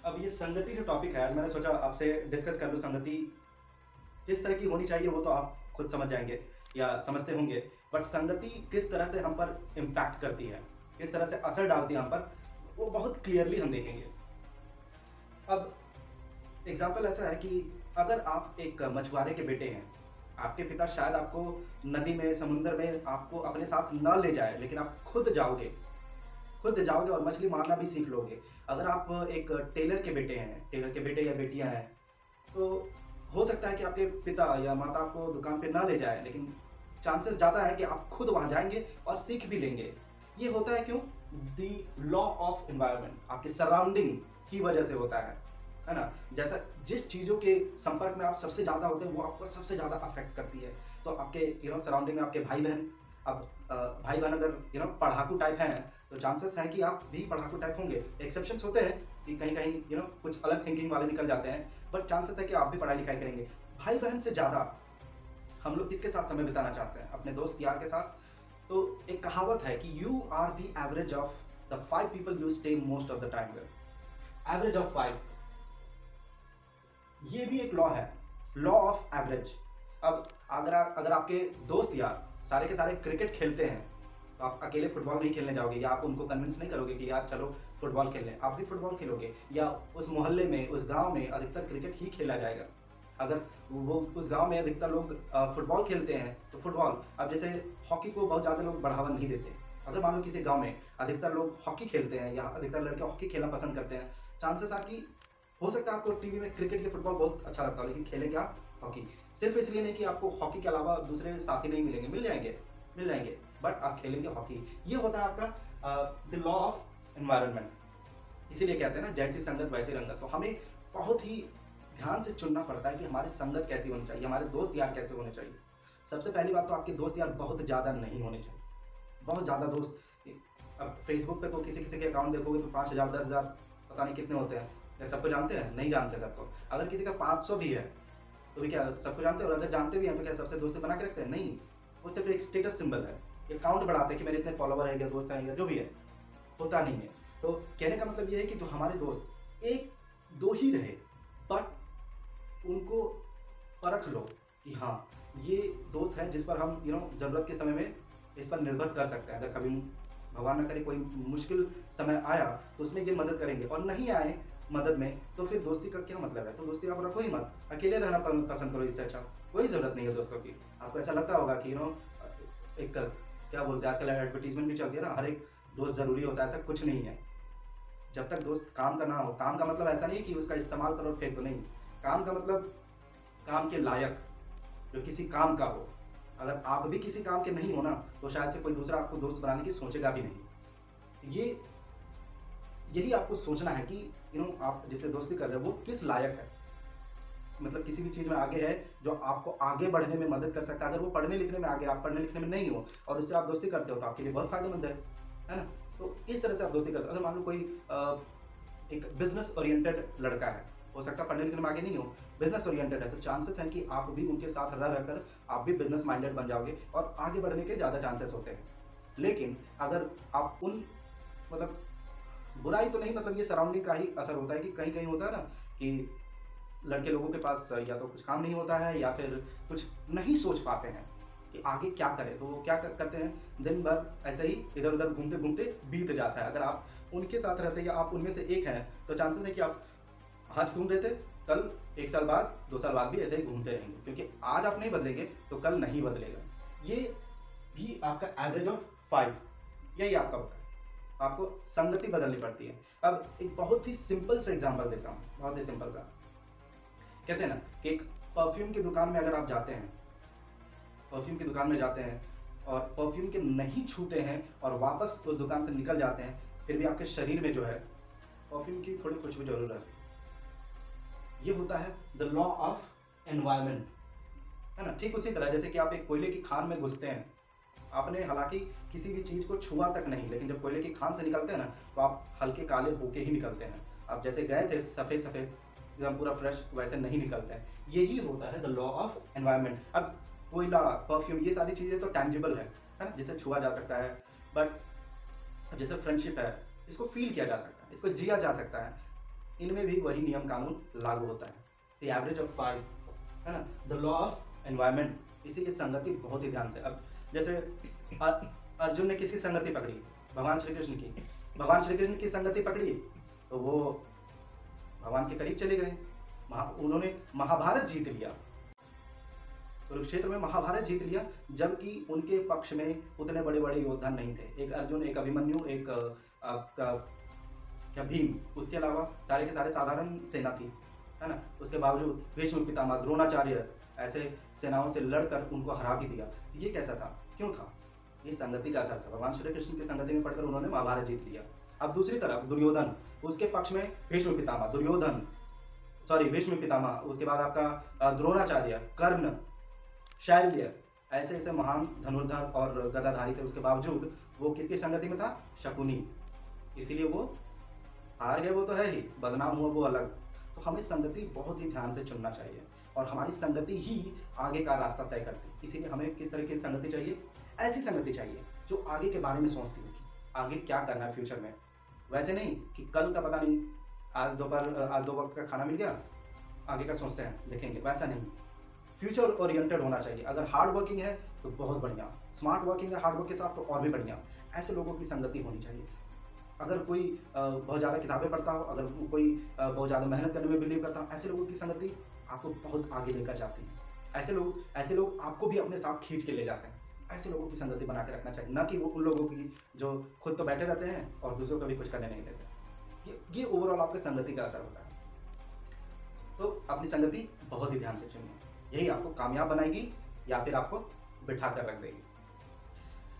अब ये संगति जो टॉपिक है, आज मैंने सोचा आपसे डिस्कस कर लूँ। संगति किस तरह की होनी चाहिए वो तो आप खुद समझ जाएंगे या समझते होंगे, बट संगति किस तरह से हम पर इम्पैक्ट करती है, किस तरह से असर डालती है हम पर, वो बहुत क्लियरली हम देखेंगे। अब एग्जाम्पल ऐसा है कि अगर आप एक मछुआरे के बेटे हैं, आपके पिता शायद आपको नदी में, समुद्र में आपको अपने साथ न ले जाए, लेकिन आप खुद जाओगे और मछली मारना भी सीख लोगे। अगर आप एक टेलर के बेटे हैं, टेलर के बेटे या बेटियां हैं, तो हो सकता है कि आपके पिता या माता आपको दुकान पे ना ले जाए, लेकिन चांसेस ज़्यादा है कि आप खुद वहाँ जाएंगे और सीख भी लेंगे। ये होता है क्यों? दी लॉ ऑफ एनवायरनमेंट, आपके सराउंडिंग की वजह से होता है ना। जैसा जिस चीज़ों के संपर्क में आप सबसे ज़्यादा होते हैं वो आपको सबसे ज़्यादा अफेक्ट करती है। तो आपके सराउंडिंग में आपके भाई बहन, अब भाई बहन अगर पढ़ाकू टाइप हैं, तो चांसेस हैं कि आप भी पढ़ाकू टाइप होंगे। एक्सेप्शंस होते हैं कि कहीं कहीं कुछ अलग थिंकिंग वाले निकल जाते हैं, बट चांसेस है कि आप भी पढ़ाई लिखाई करेंगे। भाई बहन से ज़्यादा हम लोग किसके साथ समय बिताना चाहते हैं? अपने दोस्त यार के साथ। तो एक कहावत है कि you are the average of the 5 people you stay most of the time with. Average of 5, ये भी एक लॉ है, लॉ ऑफ एवरेज। अब अगर आपके दोस्त यार सारे के सारे क्रिकेट खेलते हैं, तो आप अकेले फुटबॉल नहीं खेलने जाओगे, या आप उनको कन्विंस नहीं करोगे कि यार चलो फुटबॉल खेल लें। आप भी फुटबॉल खेलोगे, या उस मोहल्ले में, उस गांव में अधिकतर क्रिकेट ही खेला जाएगा। अगर वो उस गांव में अधिकतर लोग फुटबॉल खेलते हैं तो फुटबॉल। अब जैसे हॉकी को बहुत ज़्यादा लोग बढ़ावा नहीं देते, अगर मान लो किसी गांव में अधिकतर लोग हॉकी खेलते हैं या अधिकतर लड़के हॉकी खेलना पसंद करते हैं, चांसेस है कि हो सकता है आपको टीवी में क्रिकेट या फुटबॉल बहुत अच्छा लगता है, लेकिन खेलें क्या? हॉकी। सिर्फ इसलिए नहीं कि आपको हॉकी के अलावा दूसरे साथी नहीं मिलेंगे, मिल जाएंगे, बट आप खेलेंगे हॉकी। ये होता है आपका द लॉ ऑफ एनवायरनमेंट। इसीलिए कहते हैं ना, जैसी संगत वैसी रंगत। तो हमें बहुत ही ध्यान से चुनना पड़ता है कि हमारी संगत कैसी होनी चाहिए, हमारे दोस्त यार कैसे होने चाहिए। सबसे पहली बात तो आपके दोस्त यार बहुत ज़्यादा नहीं होने चाहिए, बहुत ज़्यादा दोस्त। अब फेसबुक पे तो किसी किसी के अकाउंट देखोगे तो 5,000 10,000 पता नहीं कितने होते हैं। क्या सबको जानते हैं? नहीं जानते सबको। अगर किसी का 500 भी है तो भी क्या सबको जानते हैं? और अगर जानते भी हैं तो क्या सबसे दोस्ती बना के रखते हैं? नहीं, वो सिर्फ एक स्टेटस सिंबल है, अकाउंट बढ़ाते हैं कि मेरे इतने फॉलोवर है या दोस्त हैं या जो भी है, होता नहीं है। तो कहने का मतलब ये है कि जो हमारे दोस्त एक दो ही रहे, बट उनको परख लो कि हाँ ये दोस्त है जिस पर हम ज़रूरत के समय में इस पर निर्भर कर सकते हैं। अगर कभी भगवान न करे कोई मुश्किल समय आया तो उसमें ये मदद करेंगे, और नहीं आए मदद में तो फिर दोस्ती का क्या मतलब है? तो दोस्ती आप रखो ही मत, अकेले रहना पसंद करो। इससे अच्छा कोई ज़रूरत नहीं है दोस्तों की। आपको ऐसा लगता होगा कि एक क्या बोलते हैं, आजकल एडवर्टीजमेंट भी चलती है ना, हर एक दोस्त ज़रूरी होता है। ऐसा कुछ नहीं है। जब तक दोस्त काम का ना हो, काम का मतलब ऐसा नहीं है कि उसका इस्तेमाल करो फेंक दो, नहीं। काम का मतलब काम के लायक, जो किसी काम का हो। अगर आप भी किसी काम के नहीं हो ना, तो शायद से कोई दूसरा आपको दोस्त बनाने की सोचेगा भी नहीं। यही आपको सोचना है कि आप जिससे दोस्ती कर रहे हो वो किस लायक है। मतलब किसी भी चीज़ में आगे है जो आपको आगे बढ़ने में मदद कर सकता है। अगर वो पढ़ने लिखने में आगे, आप पढ़ने लिखने में नहीं हो और उससे आप दोस्ती करते हो तो आपके लिए बहुत फायदेमंद है ना। तो इस तरह से आप दोस्ती करते हो। अगर मान लो कोई एक बिजनेस ओरिएंटेड लड़का है, हो सकता है पढ़ने लिखने में आगे नहीं हो, बिजनेस ओरिएंटेड है, तो चांसेस हैं कि आप भी उनके साथ रह रहकर आप भी बिजनेस माइंडेड बन जाओगे और आगे बढ़ने के ज़्यादा चांसेस होते हैं। लेकिन अगर आप उन मतलब बुराई तो नहीं, मतलब ये सराउंडिंग का ही असर होता है कि कहीं कहीं होता है ना कि लड़के लोगों के पास या तो कुछ काम नहीं होता है या फिर कुछ नहीं सोच पाते हैं कि आगे क्या करें। तो वो क्या करते हैं, दिन भर ऐसे ही इधर उधर घूमते घूमते बीत जाता है। अगर आप उनके साथ रहते या आप उनमें से एक हैं तो चांसेस है कि आप आज घूम रहे थे, कल 1 साल बाद 2 साल बाद भी ऐसे ही घूमते रहेंगे, क्योंकि आज आप नहीं बदलेंगे तो कल नहीं बदलेगा। ये भी आपका एवरेज ऑफ 5, यही आपका होता है। आपको संगति बदलनी पड़ती है। अब एक बहुत ही सिंपल सा एग्जांपल देता हूँ, बहुत ही सिंपल सा। कहते हैं ना कि एक परफ्यूम की दुकान में अगर आप जाते हैं, परफ्यूम की दुकान में जाते हैं और परफ्यूम के नहीं छूते हैं और वापस उस दुकान से निकल जाते हैं, फिर भी आपके शरीर में जो है परफ्यूम की थोड़ी खुशबू जरूर रहती है। ये होता है द लॉ ऑफ एनवायरनमेंट, है ना। ठीक उसी तरह जैसे कि आप एक कोयले की खान में घुसते हैं, आपने हालांकि किसी भी चीज़ को छुआ तक नहीं, लेकिन जब कोयले की खान से निकलते हैं ना तो आप हल्के काले होके ही निकलते हैं। आप जैसे गए थे सफ़ेद सफ़ेद एकदम पूरा फ्रेश, वैसे नहीं निकलते हैं। यही होता है द लॉ ऑफ एनवायरनमेंट। अब कोयला, परफ्यूम, ये सारी चीज़ें तो टैंजिबल है ना, जिसे छुआ जा सकता है। बट जैसे फ्रेंडशिप है, इसको फील किया जा सकता है, इसको जिया जा सकता है। इनमें भी वही नियम कानून लागू होता है। द एवरेज ऑफ 5, है ना, द लॉ ऑफ एनवायरमेंट। इसी की संगति बहुत ही ध्यान से, अब जैसे अर्जुन ने किसकी संगति पकड़ी? भगवान श्री कृष्ण की। भगवान श्री कृष्ण की संगति पकड़ी तो वो भगवान के करीब चले गए, उन्होंने महाभारत जीत लिया, कुरुक्षेत्र में महाभारत जीत लिया, जबकि उनके पक्ष में उतने बड़े बड़े योद्धा नहीं थे। एक अर्जुन, एक अभिमन्यु, एक आपका क्या भीम, उसके अलावा सारे के सारे साधारण सेना थी, है ना। उसके बावजूद भीष्म पितामह, द्रोणाचार्य ऐसे सेनाओं से लड़कर उनको हरा भी दिया। ये कैसा था, क्यों था? ये संगति का असर था। भगवान श्री कृष्ण की संगति में पढ़कर उन्होंने महाभारत जीत लिया। अब दूसरी तरफ दुर्योधन, उसके पक्ष में भीष्म पितामह, भीष्म पितामह, उसके बाद आपका द्रोणाचार्य, कर्ण, शैल्य, ऐसे ऐसे महान धनुर्धर और गदाधारी थे। उसके बावजूद वो किसकी संगति में था? शकुनी। इसीलिए वो हार गए, वो तो है ही, बदनाम हुआ वो अलग। तो हमें संगति बहुत ही ध्यान से चुनना चाहिए, और हमारी संगति ही आगे का रास्ता तय करती है। इसीलिए हमें किस तरह की संगति चाहिए? ऐसी संगति चाहिए जो आगे के बारे में सोचती हो कि आगे क्या करना है फ्यूचर में। वैसे नहीं कि कल का पता नहीं, आज दो वक्त का खाना मिल गया, आगे का सोचते हैं देखेंगे, वैसा नहीं। फ्यूचर ओरिएंटेड होना चाहिए। अगर हार्ड वर्किंग है तो बहुत बढ़िया, स्मार्ट वर्किंग है हार्ड वर्क के साथ तो और भी बढ़िया। ऐसे लोगों की संगति होनी चाहिए। अगर कोई बहुत ज़्यादा किताबें पढ़ता हो, अगर कोई बहुत ज़्यादा मेहनत करने में बिलीव करता हो, ऐसे लोगों की संगति आपको बहुत आगे लेकर जाती है। ऐसे लोग आपको भी अपने साथ खींच के ले जाते हैं। ऐसे लोगों की संगति बना के रखना चाहिए, ना कि वो उन लोगों की जो खुद तो बैठे रहते हैं और दूसरों को भी कुछ करने नहीं देते। ये ओवरऑल आपके संगति का असर होता है। तो अपनी संगति बहुत ही ध्यान से चुनिए, यही आपको कामयाब बनाएगी या फिर आपको बिठा कर रख देगी।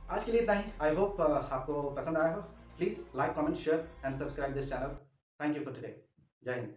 आज के लिए इतना ही। आई होप आपको पसंद आया हो। Please like, comment, share and subscribe this channel. Thank you for today. जय हिंद।